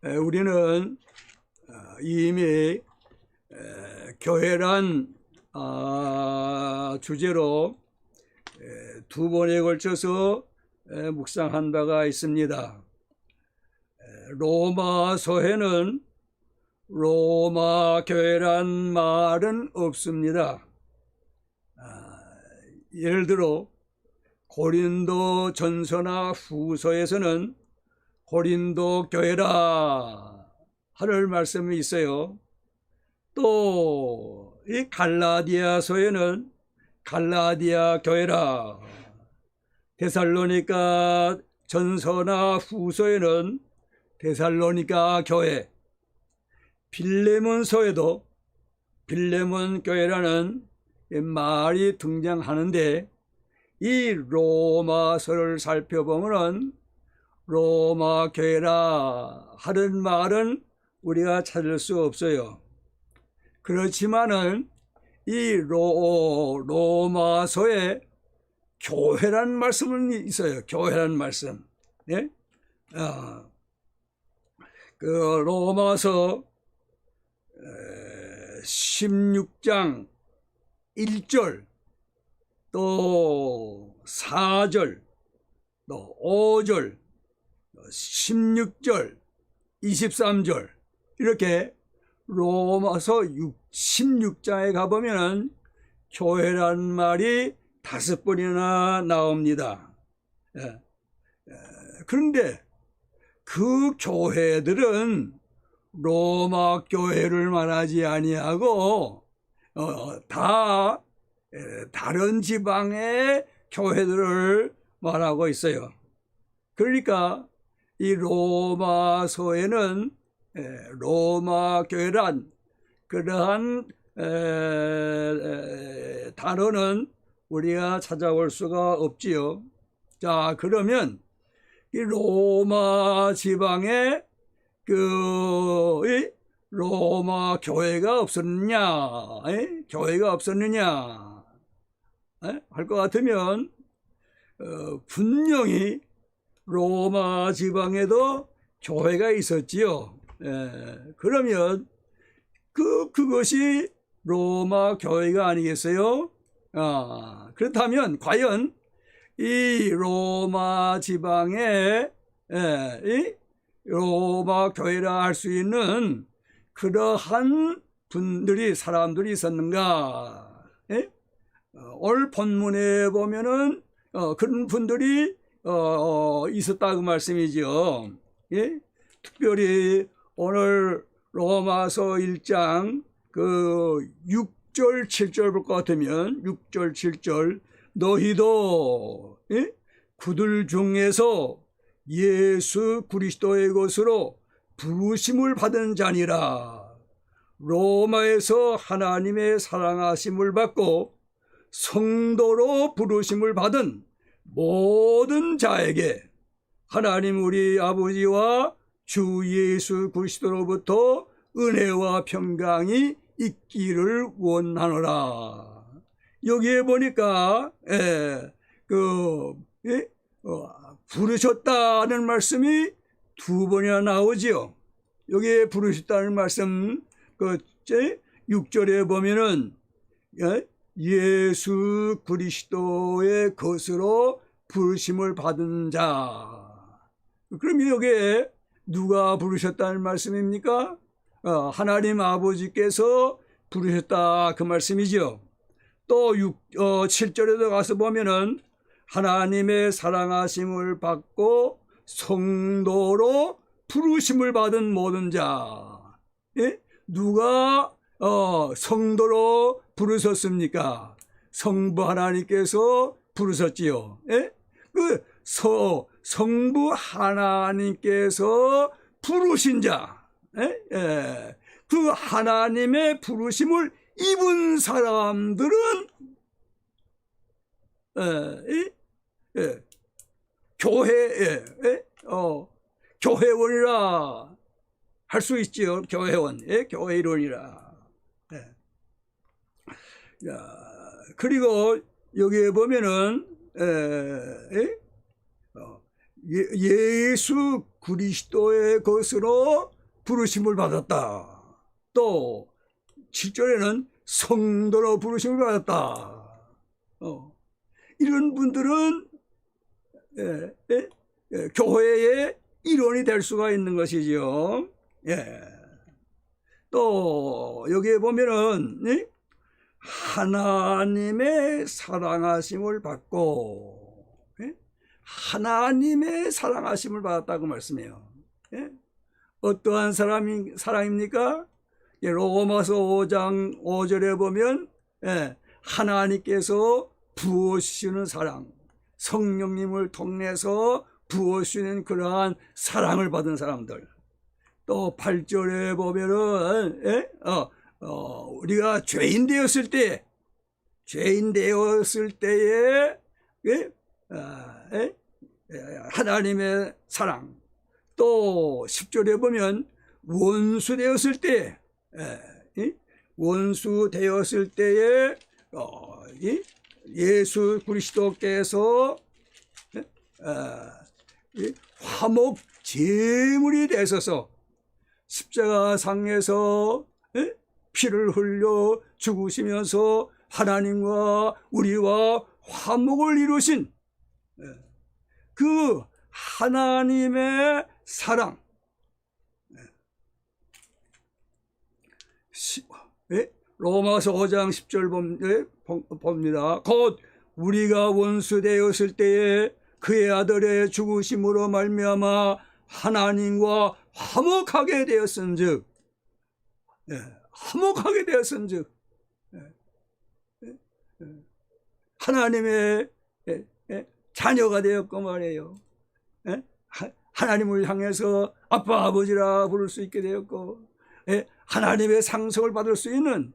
우리는 이미 교회란 주제로 두 번에 걸쳐서 묵상한 바가 있습니다. 로마서에는 로마 교회란 말은 없습니다. 예를 들어 고린도 전서나 후서에서는 고린도 교회라 하는 말씀이 있어요. 또 이 갈라디아서에는 갈라디아 교회라, 데살로니가 전서나 후서에는 데살로니가 교회, 빌레몬서에도 빌레몬 교회라는 말이 등장하는데, 이 로마서를 살펴보면 로마 교회라 하는 말은 우리가 찾을 수 없어요. 그렇지만은 이 로마서에 교회란 말씀은 있어요. 교회란 말씀. 예? 그 로마서 16장 1절, 또 4절, 또 5절, 16절, 23절, 이렇게 로마서 16장에 가보면 교회란 말이 5번이나 나옵니다. 그런데 그 교회들은 로마 교회를 말하지 아니하고 다 다른 지방의 교회들을 말하고 있어요. 그러니까 이 로마서에는 로마 교회란 그러한 단어는 우리가 찾아볼 수가 없지요. 자, 그러면 이 로마 지방에 로마 교회가 없었느냐, 교회가 없었느냐 할 것 같으면 분명히 로마 지방에도 교회가 있었지요. 그러면 그것이 로마 교회가 아니겠어요? 그렇다면 과연 이 로마 지방에 이 로마 교회라 할 수 있는 그러한 분들이, 사람들이 있었는가? 오늘 본문에 보면은 그런 분들이 있었다 그 말씀이죠. 특별히 오늘 로마서 1장 그 6절 7절 볼 것 같으면 6절 7절, 너희도 그들 중에서 예수 그리스도의 것으로 부르심을 받은 자니라. 로마에서 하나님의 사랑하심을 받고 성도로 부르심을 받은 모든 자에게 하나님 우리 아버지와 주 예수 그리스도로부터 은혜와 평강이 있기를 원하노라. 여기에 보니까 부르셨다는 말씀이 2번이나 나오지요. 여기에 부르셨다는 말씀 6절에 보면은 예수 그리스도의 것으로 부르심을 받은 자. 그럼 여기에 누가 부르셨다는 말씀입니까? 하나님 아버지께서 부르셨다 그 말씀이죠. 또 7절에도 가서 보면은 하나님의 사랑하심을 받고 성도로 부르심을 받은 모든 자. 누가 성도로 부르셨습니까? 성부 하나님께서 부르셨지요. 성부 하나님께서 부르신 자, 그 하나님의 부르심을 입은 사람들은 교회원이라 할 수 있지요. 교회원, 교회 이론이라. 그리고 여기에 보면은 예수 그리스도의 것으로 부르심을 받았다. 또 7절에는 성도로 부르심을 받았다. 이런 분들은 교회의 일원이 될 수가 있는 것이죠. 또 여기에 보면은 하나님의 사랑하심을 받고 하나님의 사랑하심을 받았다고 말씀해요. 어떠한 사랑입니까? 로마서 5장 5절에 보면 하나님께서 부어주시는 사랑, 성령님을 통해서 부어주시는 그러한 사랑을 받은 사람들. 또 8절에 보면은 우리가 죄인 되었을 때에 하나님의 사랑. 또 10절에 보면 원수 되었을 때에 예수 그리스도께서 화목 제물이 되셔서 십자가상에서 피를 흘려 죽으시면서 하나님과 우리와 화목을 이루신 그 하나님의 사랑, 로마서 5장 10절 봅니다. 곧 우리가 원수 되었을 때에 그의 아들의 죽으심으로 말미암아 하나님과 화목하게 되었은즉, 화목하게 되었은즉, 하나님의 자녀가 되었고 말이에요. 하나님을 향해서 아빠 아버지라 부를 수 있게 되었고, 하나님의 상속을 받을 수 있는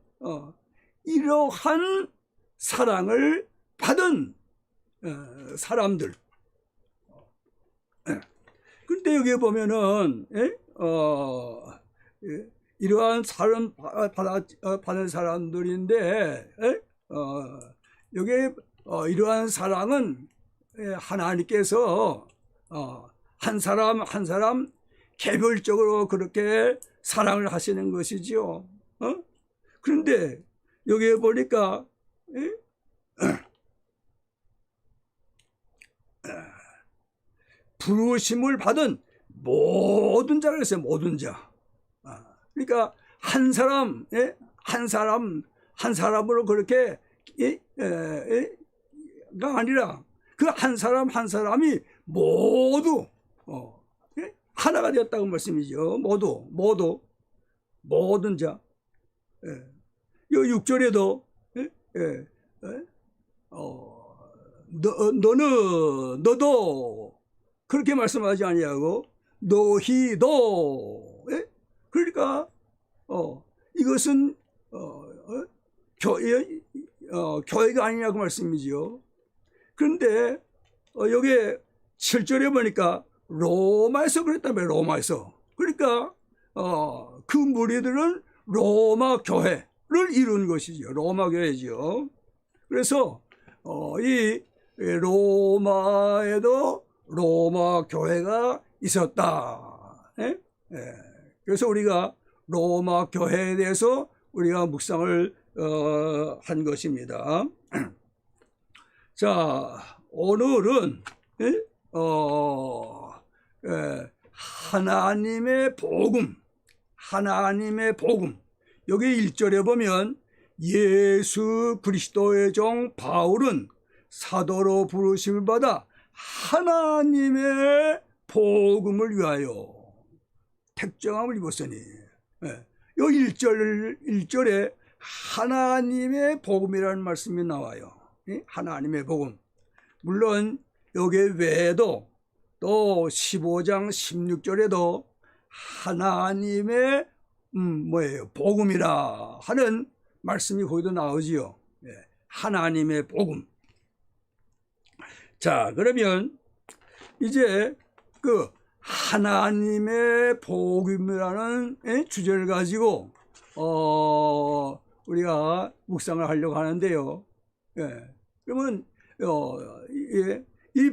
이러한 사랑을 받은 사람들. 그런데 여기 보면은 이러한 사랑 받은 사람들인데 여기 이러한 사랑은 하나님께서 한 사람 한 사람 개별적으로 그렇게 사랑을 하시는 것이지요. 그런데 여기에 보니까 부르심을 받은 모든 자를 했어요. 모든 자. 그러니까 한 사람으로 그렇게 가 아니라 그 한 사람 한 사람이 모두 하나가 되었다고 말씀이죠. 모든 자. 이 6절에도 너도 그렇게 말씀하지 아니하고 너희도. 그러니까 이것은 교회가 아니냐고 말씀이죠. 그런데 여기 7절에 보니까 로마에서 그랬다며. 로마에서. 그러니까 그 무리들은 로마 교회를 이룬 것이죠. 로마 교회죠. 그래서 이 로마에도 로마 교회가 있었다. 그래서 우리가 로마 교회에 대해서 우리가 묵상을 한 것입니다. 자, 오늘은 하나님의 복음. 여기 1절에 보면 예수 그리스도의 종 바울은 사도로 부르심을 받아 하나님의 복음을 위하여 택정함을 입었으니, 이 1절에 하나님의 복음이라는 말씀이 나와요. 하나님의 복음. 물론 여기 외에도 또 15장 16절에도 하나님의 복음이라 하는 말씀이 거기도 나오지요. 하나님의 복음. 자, 그러면 이제 그 하나님의 복음이라는 주제를 가지고 우리가 묵상을 하려고 하는데요. 그러면 이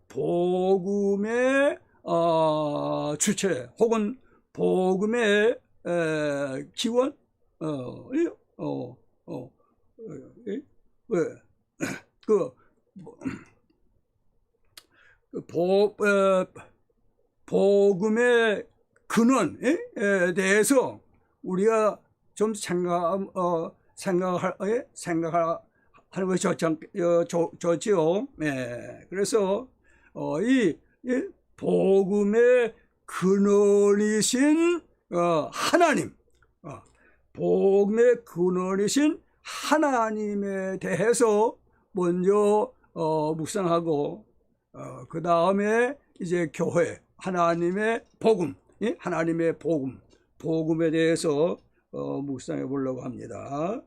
복음의 주체 혹은 복음의 기원, 왜, 그, 복음의 근원에 대해서 우리가 좀 생각하는 것이 좋지요. 그래서 이 복음의 근원이신 하나님, 복음의 근원이신 하나님에 대해서 먼저 묵상하고, 그 다음에 이제 교회, 하나님의 복음, 하나님의 복음에 대해서 묵상해 보려고 합니다.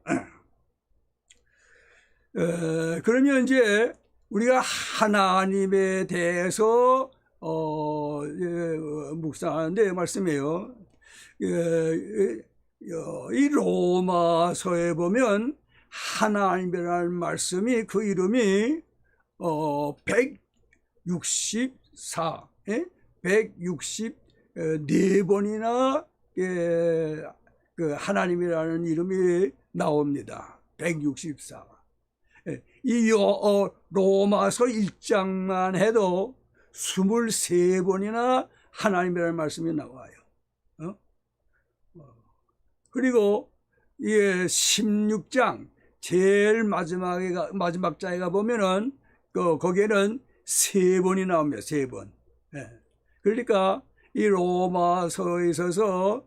그러면 이제 우리가 하나님에 대해서 묵상하는데 말씀이에요. 이 로마서에 보면 하나님이라는 말씀이 그 이름이 164번이나 그 하나님이라는 이름이 나옵니다. 164. 이 로마서 1장만 해도 23번이나 하나님이라는 말씀이 나와요. 그리고 16장 제일 마지막 장에 가보면은 거기에는 3번이 나옵니다. 3번. 그러니까 이 로마서에 있어서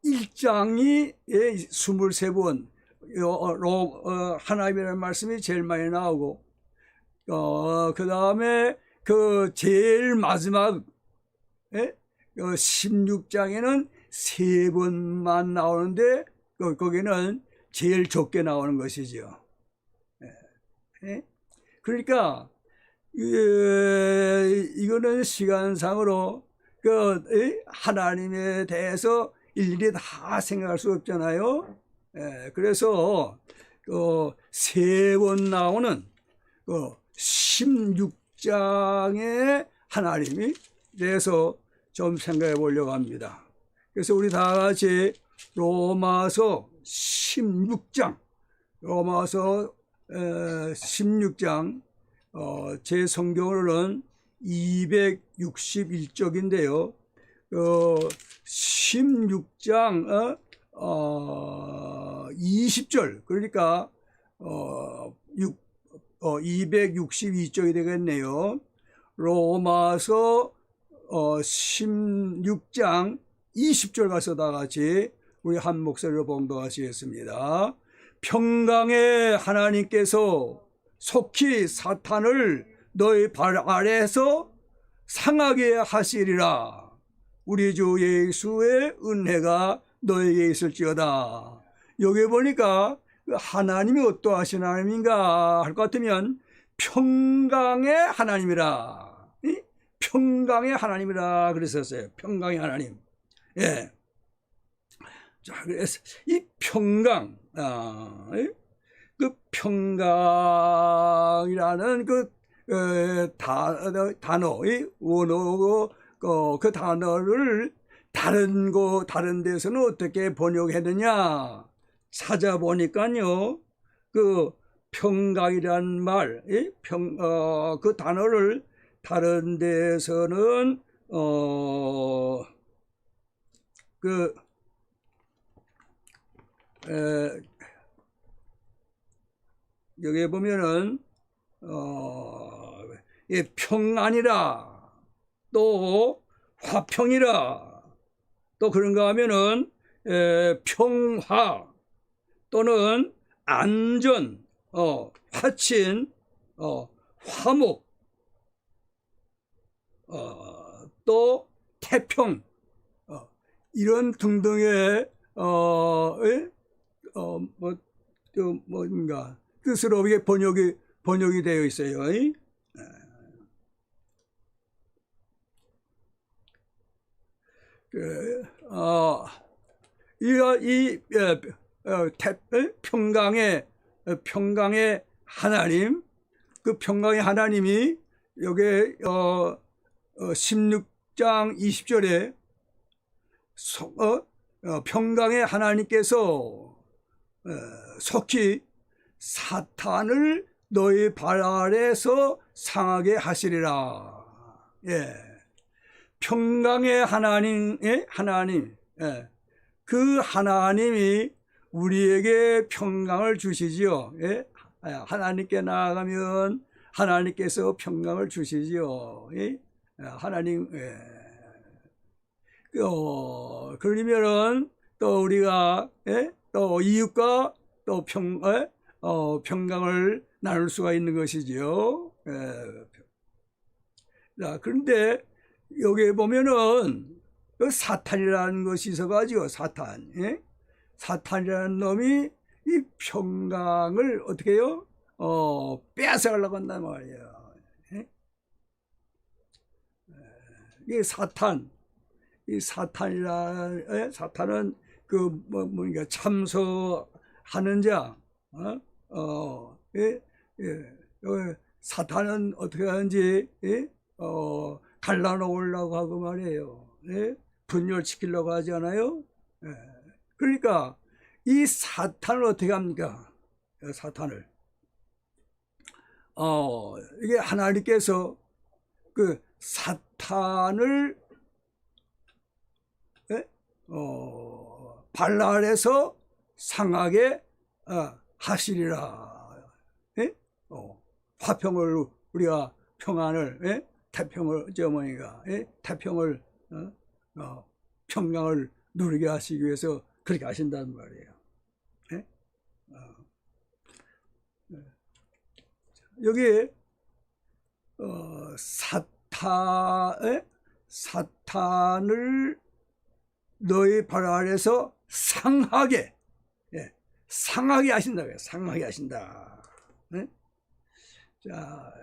1장이 23번 하나님이라는 말씀이 제일 많이 나오고, 그 다음에 그 제일 마지막 16장에는 3번만 나오는데 거기는 제일 적게 나오는 것이죠. 그러니까 이거는 시간상으로 하나님에 대해서 일일이 다 생각할 수 없잖아요. 그래서 3번 나오는 16장의 하나님에 대해서 좀 생각해 보려고 합니다. 그래서 우리 다 같이 로마서 16장, 로마서 16장, 제 성경으로는 261쪽인데요. 16장 20절, 그러니까 262쪽이 되겠네요. 로마서 16장 20절 가서 다 같이 우리 한 목소리로 봉독하시겠습니다. 평강의 하나님께서 속히 사탄을 너희 발 아래에서 상하게 하시리라. 우리 주 예수의 은혜가 너에게 있을지어다. 여기 보니까 하나님이 어떠하신 하나님인가 할 것 같으면 평강의 하나님이라. 평강의 하나님이라 그랬었어요. 평강의 하나님. 예. 자, 그래서 이 평강, 그 평강이라는 그 단어, 이 원어 그 단어를 다른 데서는 어떻게 번역했느냐 찾아보니까요, 그 평강이란 말, 그 단어를 다른 데서는 여기 보면은 평안이라, 또 화평이라, 또 그런가 하면은 평화, 또는 안전, 화친, 화목, 또 태평, 이런 등등의 뭔가 뜻으로 이게 번역이 되어 있어요. 평강의 하나님, 그 평강의 하나님이 여기 16장 20절에 평강의 하나님께서 속히 사탄을 너희 발 아래서 상하게 하시리라. 예. 평강의 하나님, 예. 그 하나님이 우리에게 평강을 주시지요. 예? 하나님께 나아가면 하나님께서 평강을 주시지요. 예? 하나님, 예. 그러면은 또 우리가, 예? 또 이웃과 또 평강을 나눌 수가 있는 것이지요. 예. 자, 그런데 여기에 보면은 그 사탄이라는 것이 있어가지고 사탄, 예? 사탄이라는 놈이 이 평강을 어떻게 해요? 빼앗아가려고 한단 말이에요. 예? 이게 이 사탄은 그러니까 참소하는 자, 예? 예. 사탄은 어떻게 하는지, 예? 갈라놓으려고 하고 말이에요. 예? 분열시키려고 하지 않아요? 예. 그러니까 이 사탄을 어떻게 합니까? 사탄을 이게 하나님께서 그 사탄을 발 아래서 상하게 하시리라. 예? 화평을 우리가 평안을, 예? 태평을 태평을 평강을 누리게 하시기 위해서 그렇게 하신다는 말이에요. 예? 여기 사탄을 너희 발 아래서 상하게, 예, 상하게 하신다. 상하게 하신다. 예? 자,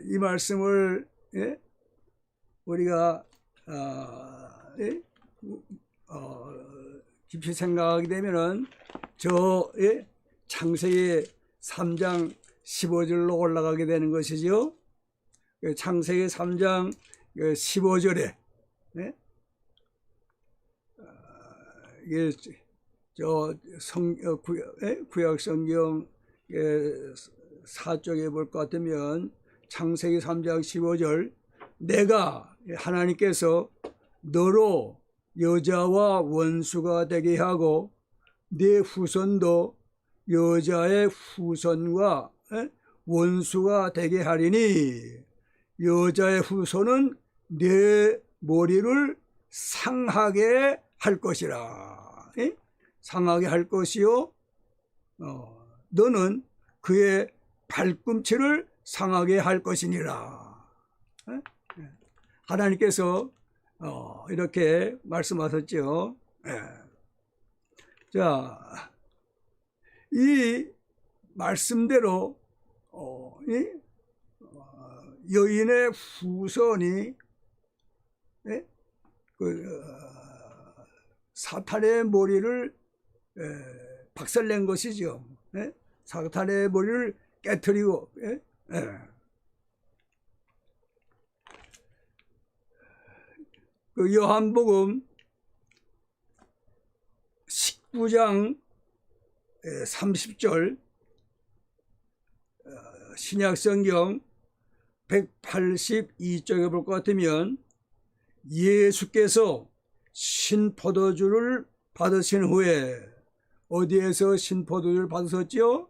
이 말씀을, 예? 우리가 예? 깊이 생각하게 되면은 예? 창세기 3장 15절로 올라가게 되는 것이죠. 창세기 3장 15절에 예? 이게 구약 성경 4쪽에 볼 것 같으면 창세기 3장 15절 내가 하나님께서 너로 여자와 원수가 되게 하고 네 후손도 여자의 후손과 원수가 되게 하리니 여자의 후손은 네 머리를 상하게 할 것이라. 상하게 할 것이요 너는 그의 발꿈치를 상하게 할 것이니라. 하나님께서 이렇게 말씀하셨죠. 자, 이 말씀대로 여인의 후손이 사탄의 머리를 박살낸 것이죠. 사탄의 머리를 깨트리고 그 요한복음 19장 30절 신약성경 182쪽에 볼 것 같으면 예수께서 신포도주를 받으신 후에 어디에서 신포도주를 받으셨지요?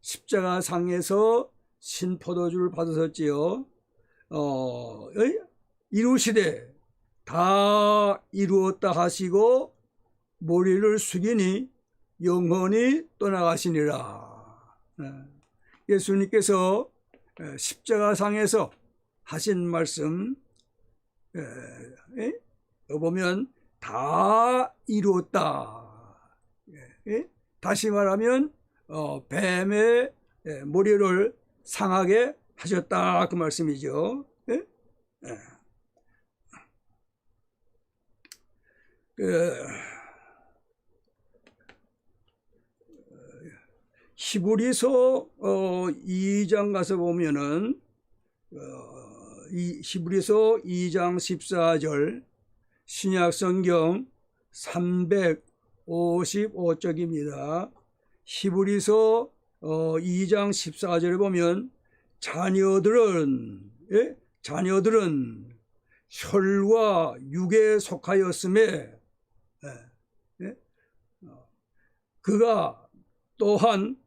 십자가상에서 신포도주를 받으셨지요. 이루시되 다 이루었다 하시고 머리를 숙이니 영원히 떠나가시니라. 예수님께서 십자가상에서 하신 말씀 보면 다 이루었다. 다시 말하면 뱀의 머리를 상하게 하셨다 그 말씀이죠. 히브리서 2장 가서 보면은 히브리서 2장 14절 신약성경 355쪽입니다. 히브리서 2장 14절에 보면 자녀들은 혈과 육에 속하였음에 그가 또한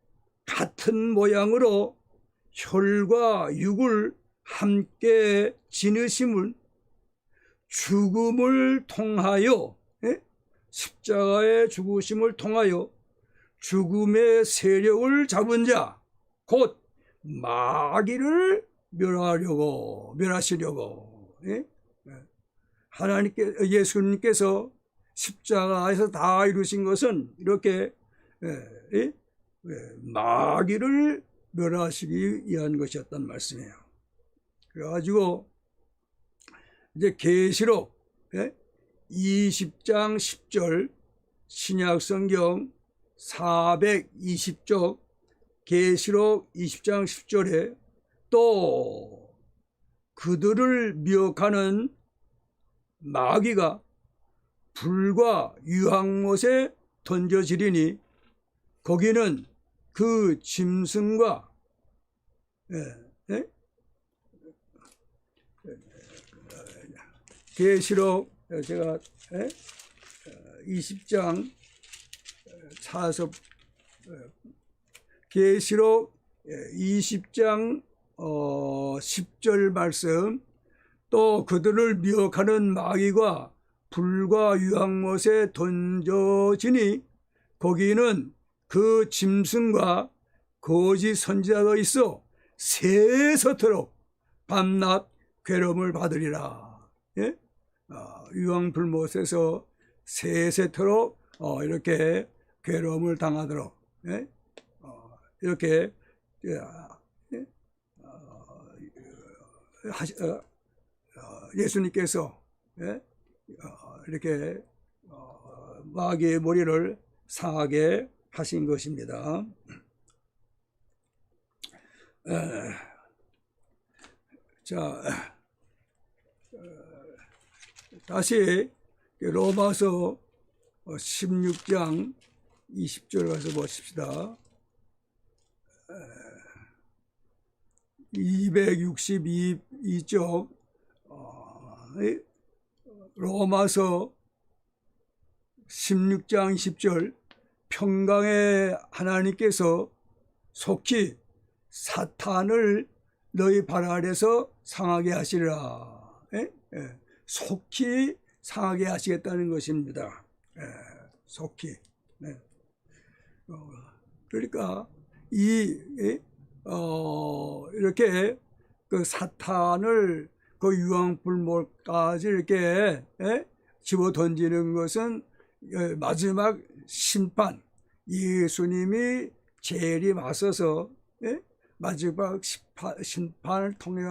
같은 모양으로 혈과 육을 함께 지니심을 죽음을 통하여 십자가의 죽으심을 통하여 죽음의 세력을 잡은 자 곧 마귀를 멸하시려고 예수님께서 십자가에서 다 이루신 것은 이렇게 마귀를 멸하시기 위한 것이었단 말씀이에요. 그래가지고 이제 계시록 20장 10절 신약성경 420쪽 계시록 20장 10절에 또 그들을 미혹하는 마귀가 불과 유황못에 던져지리니 거기는 그 짐승과 계시록 제가 20장 차서 계시록 20장 10절 말씀 또 그들을 미혹하는 마귀가 불과 유황못에 던져지니 거기는 그 짐승과 거짓 선지자가 있어 세서토록 밤낮 괴로움을 받으리라. 유황불못에서 세세토록 이렇게 괴로움을 당하도록 이렇게 예수님께서 이렇게 마귀의 머리를 상하게 하신 것입니다. 자, 다시 로마서 16장 20절 가서 보십시다. 262쪽 로마서 16장 10절 평강의 하나님께서 속히 사탄을 너희 발 아래서 상하게 하시리라. 속히 상하게 하시겠다는 것입니다. 속히. 그러니까 이렇게 그 사탄을 그 유황불못까지 이렇게 집어 던지는 것은 마지막 심판, 예수님이 재림하셔서 마지막 심판을 통해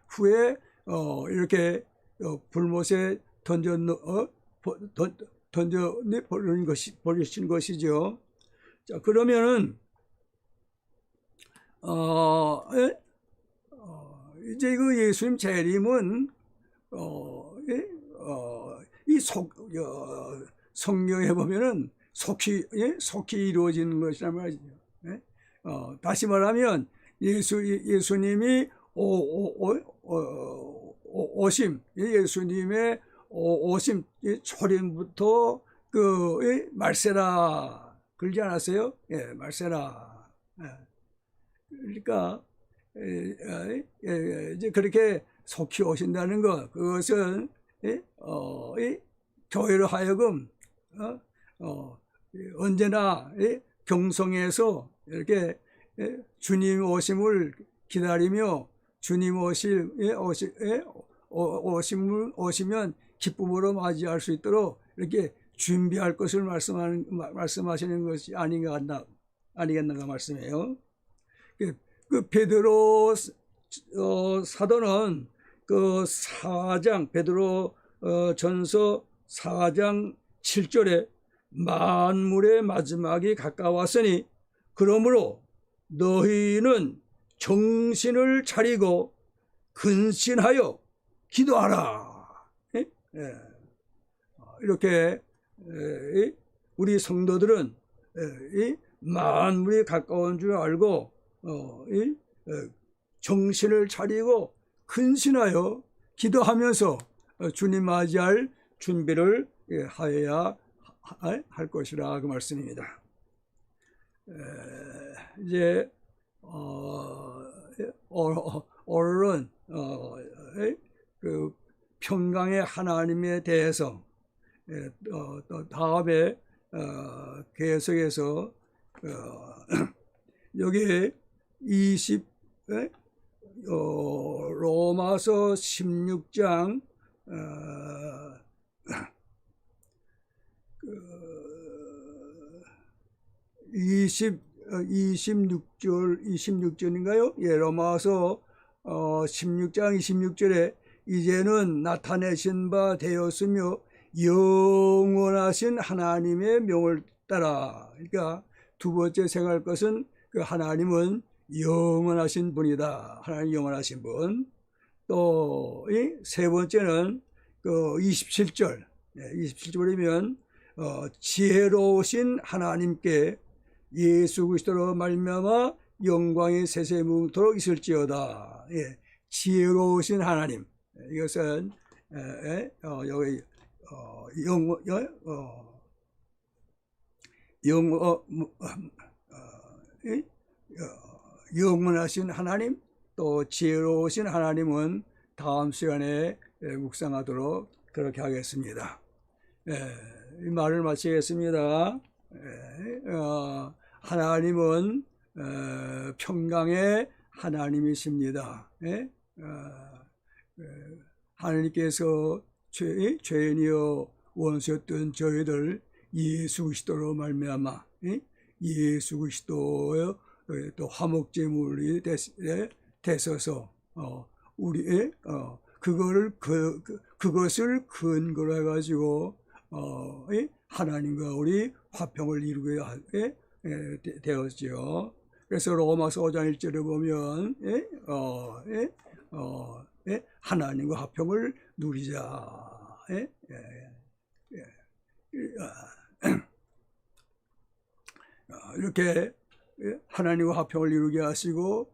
후에 이렇게 불못에 버리신 것이죠. 자, 그러면은 이제 그 예수님 재림은 성경에 보면은 속히 이루어지는 것이란 말이죠. 다시 말하면 예수님이 오심, 예수님의 오심 초림부터 그 말세라 그러지 않았어요? 말세라. 그러니까 이제 그렇게 속히 오신다는 것, 그것은 교회로 하여금 언제나 경성에서 이렇게 주님 오심을 기다리며 주님 오시면 기쁨으로 맞이할 수 있도록 이렇게 준비할 것을 말씀하시는 것이 아니겠는가 말씀이에요. 그 베드로 사도는 그 4장 베드로 전서 4장 7절에 만물의 마지막이 가까웠으니 그러므로 너희는 정신을 차리고 근신하여 기도하라. 예? 예. 이렇게 우리 성도들은 만물이 가까운 줄 알고 정신을 차리고 근신하여 기도하면서 주님 맞이할 준비를 하여야 할 것이라 그 말씀입니다. 이제 오늘은 그 평강의 하나님에 대해서 또 다음에 계속해서 여기 20 로마서 16장 26절인가요? 예, 로마서 16장 26절에 이제는 나타내신 바 되었으며 영원하신 하나님의 명을 따라. 그러니까 두 번째 생각할 것은 그 하나님은 영원하신 분이다. 하나님 영원하신 분. 또 세 번째는 그 27절. 27절이면 지혜로우신 하나님께 예수 그리스도로 말미암아 영광이 세세무토록 있을지어다. 예, 지혜로우신 하나님. 이것은 여기 영원하신 하나님, 또 지혜로우신 하나님은 다음 시간에 묵상하도록 그렇게 하겠습니다. 이 말을 마치겠습니다. 하나님은 평강의 하나님이십니다. 하나님께서 죄인이여 원수였던 저희들 예수 그리스도로 말미암아 예수 그리스도의 또 화목제물이 되셔서 우리의 그것을 근거로 해가지고 하나님과 우리 화평을 이루게 되었죠. 그래서 로마서 5장 1절에 보면 하나님과 화평을 누리자. 이렇게 하나님과 화평을 이루게 하시고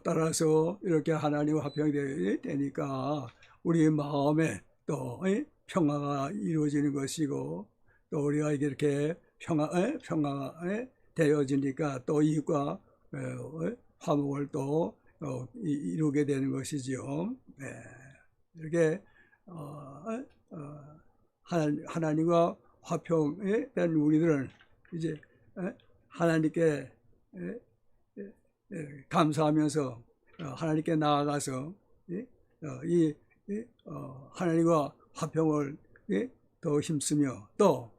따라서 이렇게 하나님과 화평이 되니까 우리 마음에 또 평화가 이루어지는 것이고 또 우리가 이렇게 평화가 되어지니까 또 이익과 화목을 또 이루게 되는 것이죠. 이렇게 하나님과 화평에 대한 우리들은 이제 하나님께 감사하면서 하나님께 나아가서 이 하나님과 화평을 더 힘쓰며 또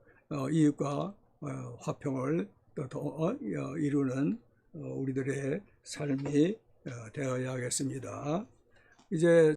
이웃과 화평을 또 더 이루는 우리들의 삶이 되어야 하겠습니다. 이제